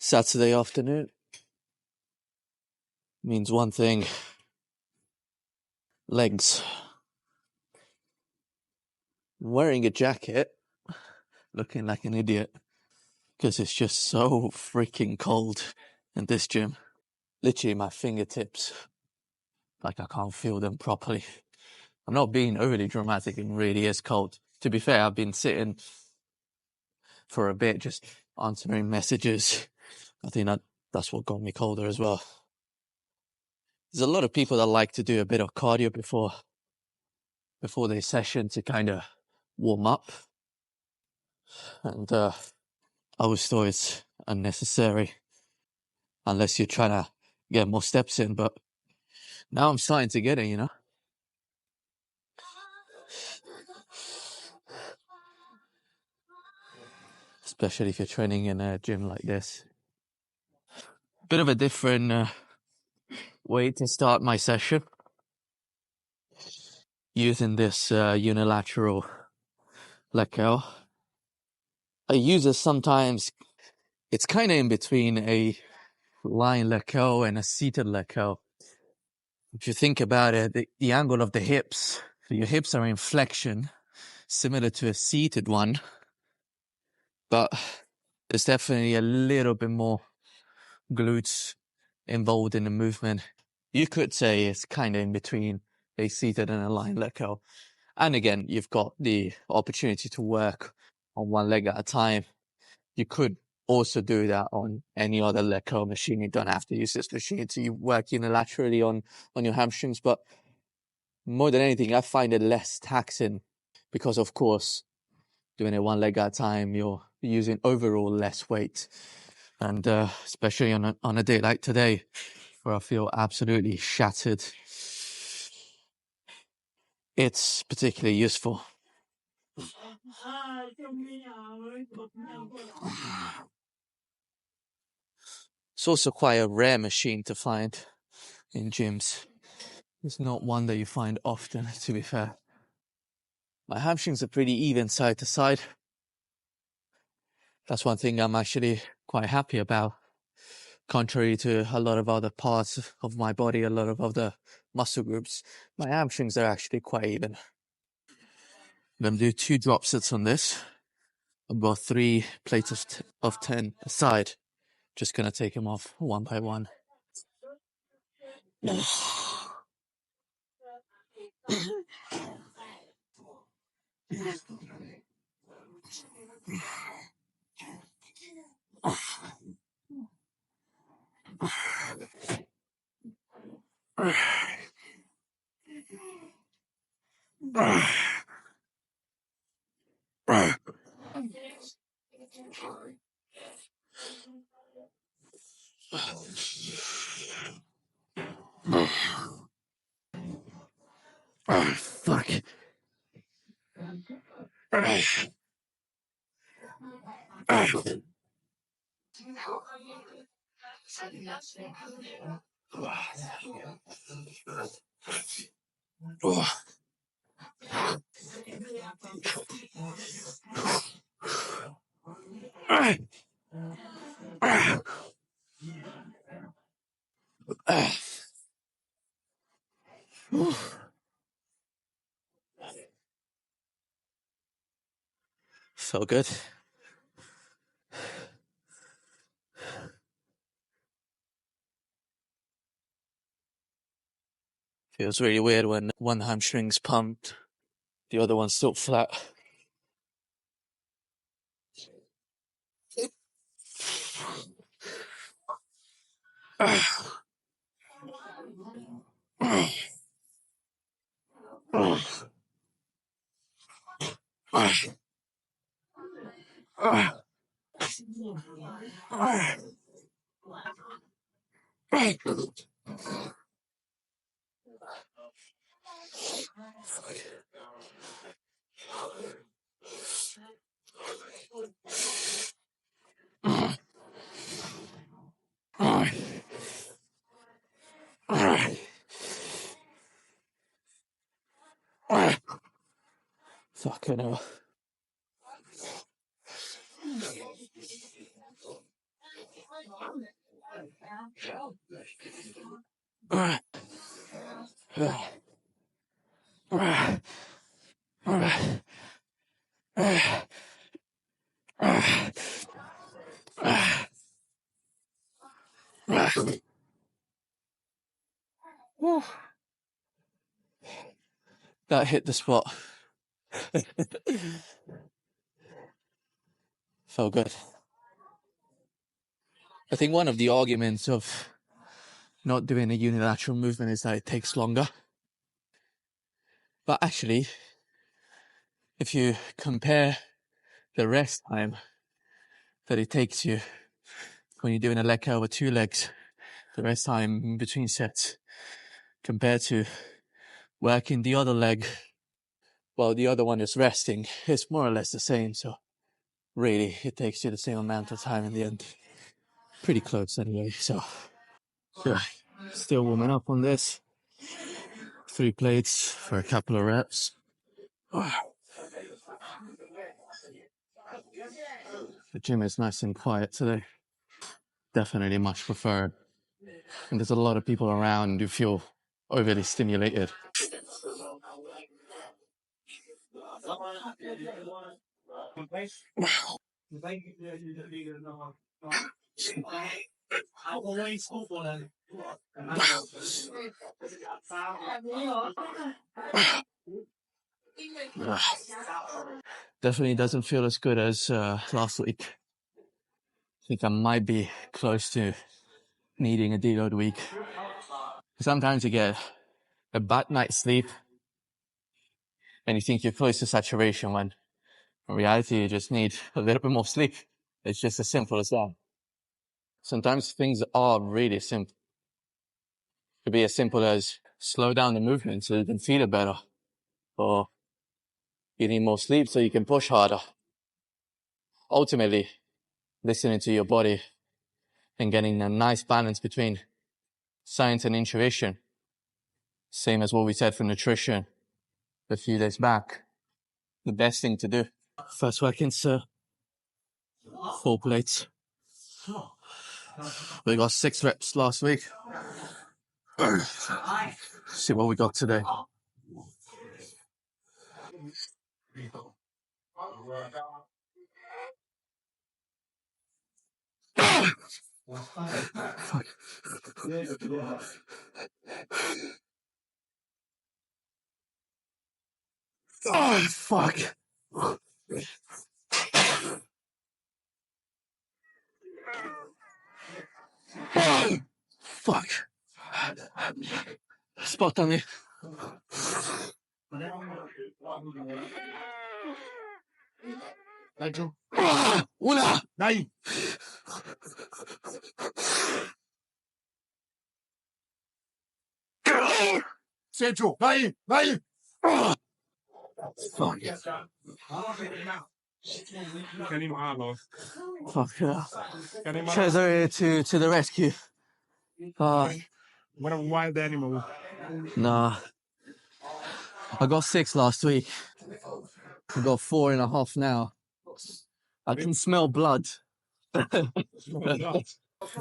Saturday afternoon means one thing: legs. Wearing a jacket, looking like an idiot, because it's just so freaking cold in this gym. Literally my fingertips, like I can't feel them properly. I'm not being overly dramatic, it really is cold. To be fair, I've been sitting for a bit just answering messages. I think that's what got me colder as well. There's a lot of people that like to do a bit of cardio before their session to kind of warm up. And I always thought it's unnecessary unless you're trying to get more steps in. But now I'm starting to get it, you know? Especially if you're training in a gym like this. Bit of a different way to start my session. Using this unilateral leg curl. I use it sometimes. It's kind of in between a lying leg curl and a seated leg curl. If you think about it, the angle of the hips, your hips are in flexion, similar to a seated one, but there's definitely a little bit more glutes involved in the movement. You could say it's kind of in between a seated and a lying leg curl. And again, you've got the opportunity to work on one leg at a time. You could also do that on any other leg curl machine. You don't have to use this machine to work unilaterally on your hamstrings. But more than anything, I find it less taxing because, of course, doing it one leg at a time, you're using overall less weight. And especially on a day like today, where I feel absolutely shattered, it's particularly useful. It's also quite a rare machine to find in gyms. It's not one that you find often, to be fair. My hamstrings are pretty even side to side. That's one thing I'm actually quite happy about. Contrary to a lot of other parts of my body, a lot of other muscle groups, my hamstrings are actually quite even. I'm going to do 2 drop sets on this. About 3 plates of 10 aside. Just going to take them off one by one. Fuck. So good. Feels really weird when one hamstring's pumped, the other one's still flat. Fucking hell. That hit the spot. Felt good. I think one of the arguments of not doing a unilateral movement is that it takes longer. But actually, if you compare the rest time that it takes you when you're doing a leg curl with 2 legs, the rest time in between sets, compared to working the other leg while the other one is resting, it's more or less the same. So really, it takes you the same amount of time in the end. Pretty close anyway, so yeah. Still warming up on this. 3 plates for a couple of reps. The gym is nice and quiet today. Definitely much preferred. And there's a lot of people around who feel overly stimulated. Definitely doesn't feel as good as last week. I think I might be close to needing a deload week. Sometimes you get a bad night's sleep and you think you're close to saturation when in reality you just need a little bit more sleep. It's just as simple as that. Sometimes things are really simple. It could be as simple as slow down the movement so you can feel it better, or you need more sleep so you can push harder. Ultimately, listening to your body and getting a nice balance between science and intuition. Same as what we said for nutrition a few days back. The best thing to do. First workings, 4 plates. We got 6 reps last week. See what we got today. Fuck. Oh, fuck. Fuck. Spottami. Dai giù. Una! Dai! Sei giù, vai, vai! Fuck. Che animale. Fuck yeah. Cesare to the rescue. What a wild animal. Nah. I got 6 last week. I got 4.5 now. I can smell blood.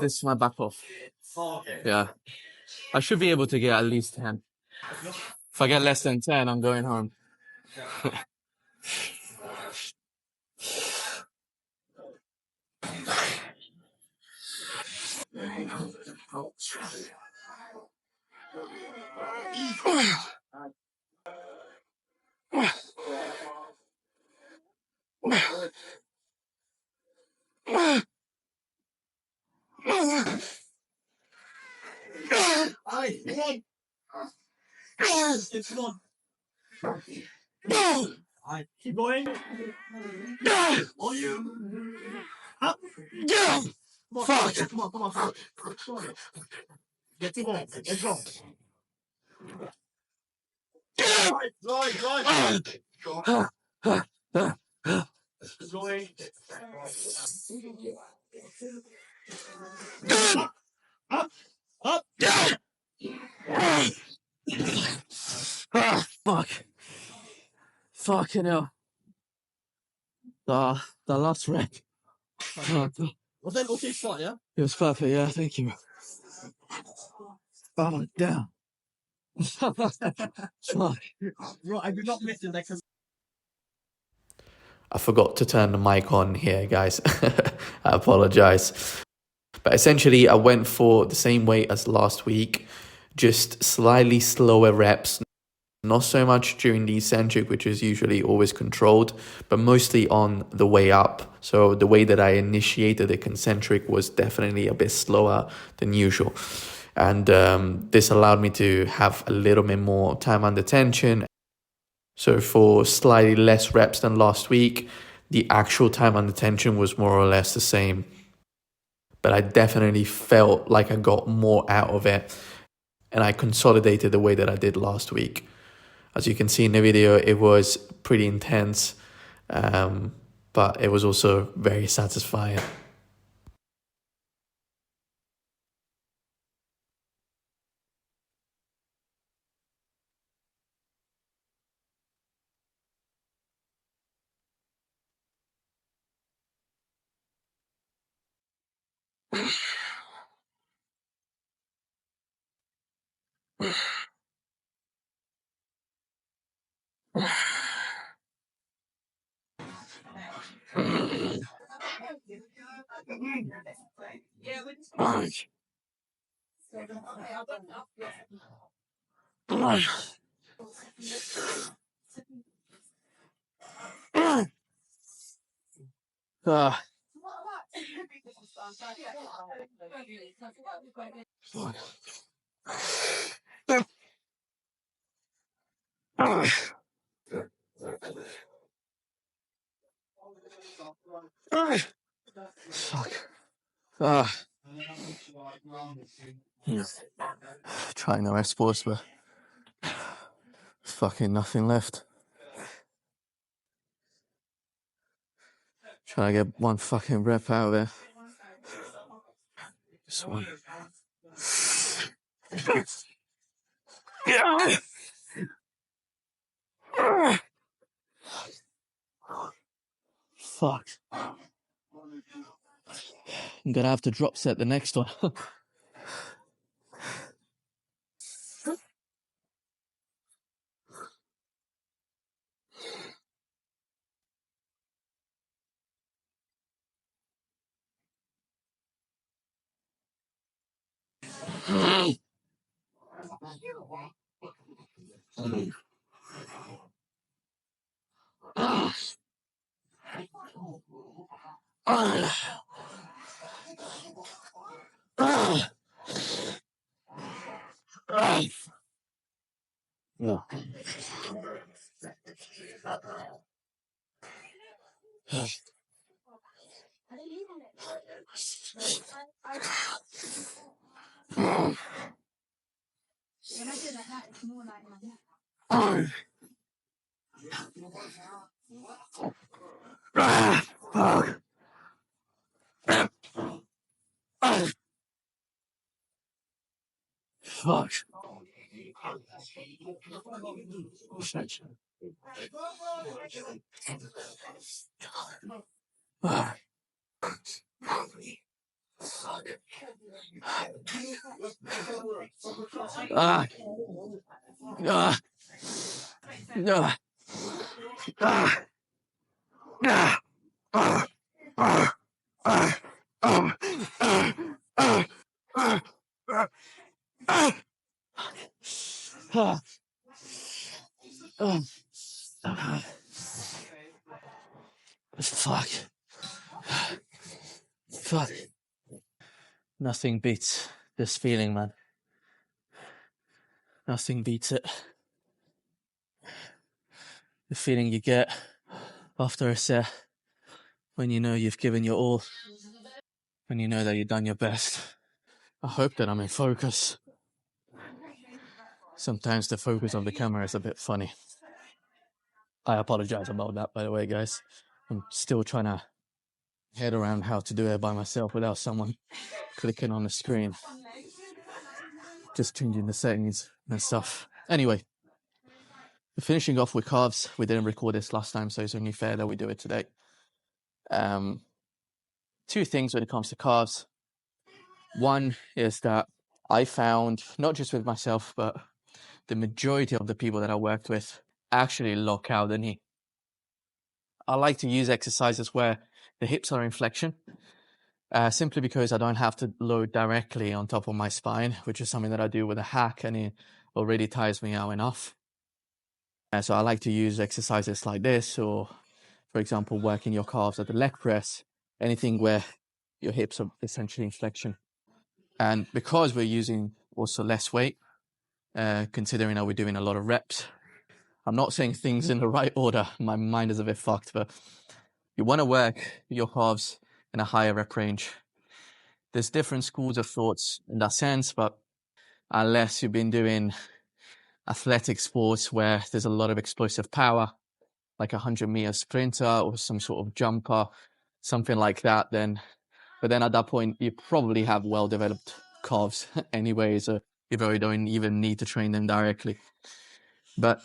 This is my back off. Yeah. I should be able to get at least 10. If I get less than 10, I'm going home. Keep going. On you. Up. Fuck. Come on. Get in there. Let's go. Right. Going. Up. Fuck. Fucking hell. The last rep. It was perfect, yeah, thank you. Oh, damn. I forgot to turn the mic on here, guys. I apologize. But essentially, I went for the same weight as last week, just slightly slower reps. Not so much during the eccentric, which is usually always controlled, but mostly on the way up. So the way that I initiated the concentric was definitely a bit slower than usual. And this allowed me to have a little bit more time under tension. So for slightly less reps than last week, the actual time under tension was more or less the same. But I definitely felt like I got more out of it, and I consolidated the way that I did last week. As you can see in the video, it was pretty intense, but it was also very satisfying. Fuck. Trying the rest sports, but fucking nothing left. Trying to get one fucking rep out of it. Just one. Fuck. I'm gonna have to drop set the next one. Yeah. Fuck. Fuck. Fuck. Fuck. Nothing beats this feeling, man. Nothing beats it. The feeling you get after a set when you know you've given your all, when you know that you've done your best. I hope that I'm in focus. Sometimes the focus of the camera is a bit funny. I apologize about that, by the way, guys. I'm still trying to head around how to do it by myself without someone clicking on the screen. Just changing the settings and stuff. Anyway, finishing off with calves. We didn't record this last time, so it's only fair that we do it today. two things when it comes to calves. One is that I found, not just with myself, but the majority of the people that I worked with actually lock out the knee. I like to use exercises where the hips are in flexion, simply because I don't have to load directly on top of my spine, which is something that I do with a hack, and it already tires me out enough. So I like to use exercises like this, or for example, working your calves at the leg press, anything where your hips are essentially in flexion. And because we're using also less weight, considering that we're doing a lot of reps, I'm not saying things in the right order. My mind is a bit fucked, but you want to work your calves in a higher rep range. There's different schools of thoughts in that sense, but unless you've been doing athletic sports where there's a lot of explosive power, like a 100-meter sprinter or some sort of jumper, something like that, but then at that point, you probably have well-developed calves anyway, so you probably don't even need to train them directly. But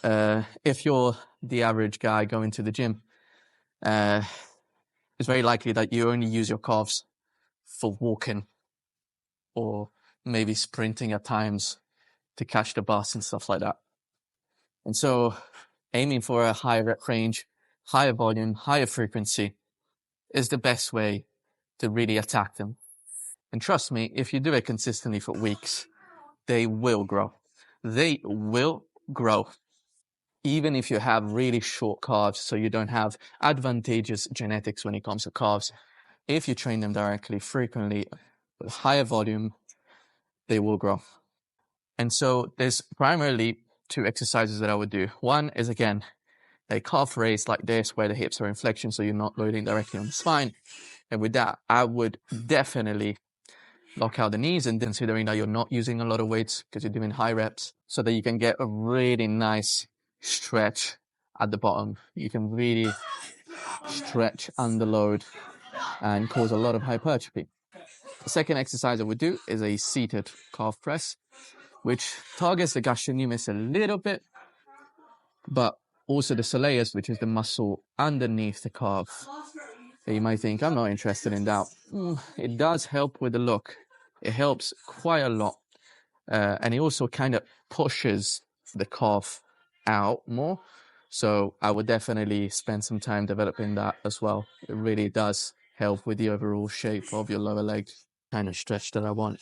if you're the average guy going to the gym, it's very likely that you only use your calves for walking or maybe sprinting at times to catch the bus and stuff like that. And so aiming for a higher rep range, higher volume, higher frequency is the best way to really attack them. And trust me, if you do it consistently for weeks, they will grow. They will grow. Even if you have really short calves, so you don't have advantageous genetics when it comes to calves, if you train them directly, frequently, with higher volume, they will grow. And so there's primarily two exercises that I would do. One is, again, a calf raise like this, where the hips are in flexion, so you're not loading directly on the spine. And with that, I would definitely lock out the knees, and considering that you're not using a lot of weights because you're doing high reps, so that you can get a really nice stretch at the bottom. You can really stretch under load and cause a lot of hypertrophy. The second exercise I would do is a seated calf press, which targets the gastrocnemius a little bit, but also the soleus, which is the muscle underneath the calf. You might think, I'm not interested in that. It does help with the look. It helps quite a lot. And it also kind of pushes the calf out more. So I would definitely spend some time developing that as well. It really does help with the overall shape of your lower leg. Kind of stretch that I want.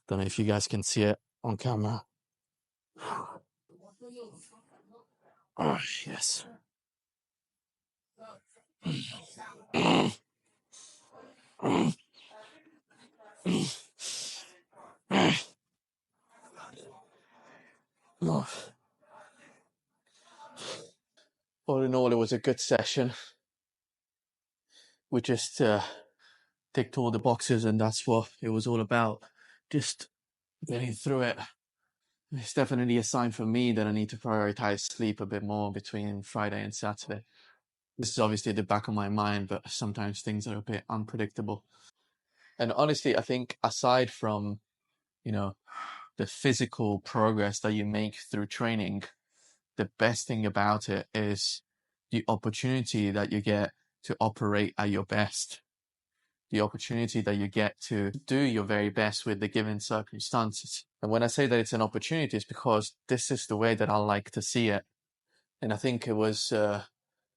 Don't know if you guys can see it on camera. Oh, yes. All in all, it was a good session. We just ticked all the boxes, and that's what it was all about. Just getting through it. It's definitely a sign for me that I need to prioritize sleep a bit more between Friday and Saturday. This is obviously at the back of my mind, but sometimes things are a bit unpredictable. And honestly, I think aside from, the physical progress that you make through training, the best thing about it is the opportunity that you get to operate at your best. The opportunity that you get to do your very best with the given circumstances. And when I say that it's an opportunity, it's because this is the way that I like to see it. And I think it was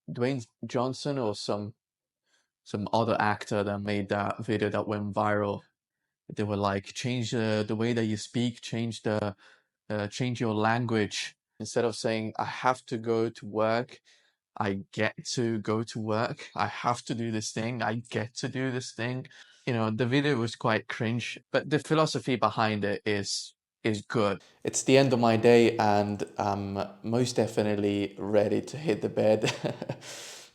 Dwayne Johnson or some other actor that made that video that went viral. They were like, change the way that you speak, change your language. Instead of saying, I have to go to work, I get to go to work. I have to do this thing. I get to do this thing. The video was quite cringe, but the philosophy behind it is good. It's the end of my day, and I'm most definitely ready to hit the bed.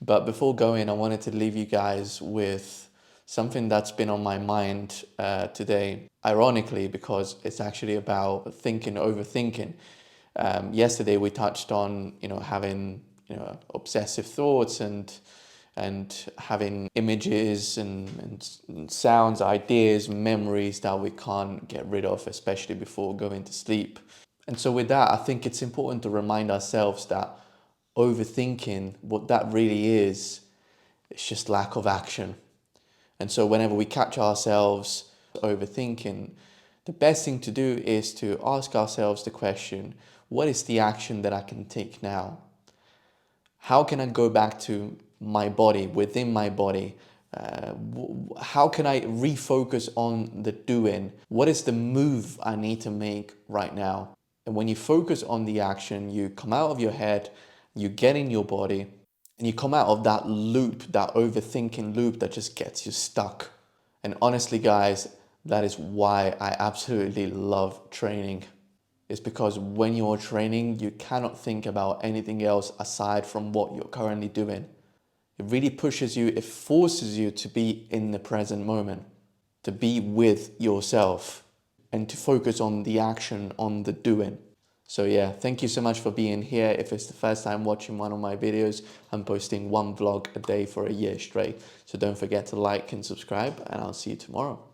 But before going, I wanted to leave you guys with something that's been on my mind today. Ironically, because it's actually about overthinking. Yesterday we touched on having obsessive thoughts and having images and sounds, ideas, memories that we can't get rid of, especially before going to sleep. And so with that, I think it's important to remind ourselves that overthinking, what that really is, it's just lack of action. And so whenever we catch ourselves overthinking, the best thing to do is to ask ourselves the question, what is the action that I can take now? How can I go back to my body, within my body? How can I refocus on the doing? What is the move I need to make right now? And when you focus on the action, you come out of your head, you get in your body, and you come out of that loop, that overthinking loop that just gets you stuck. And honestly, guys, that is why I absolutely love training. It's because when you're training, you cannot think about anything else aside from what you're currently doing. It really pushes you, it forces you to be in the present moment, to be with yourself, and to focus on the action, on the doing. So yeah, thank you so much for being here. If it's the first time watching one of my videos, I'm posting one vlog a day for a year straight. So don't forget to like and subscribe, and I'll see you tomorrow.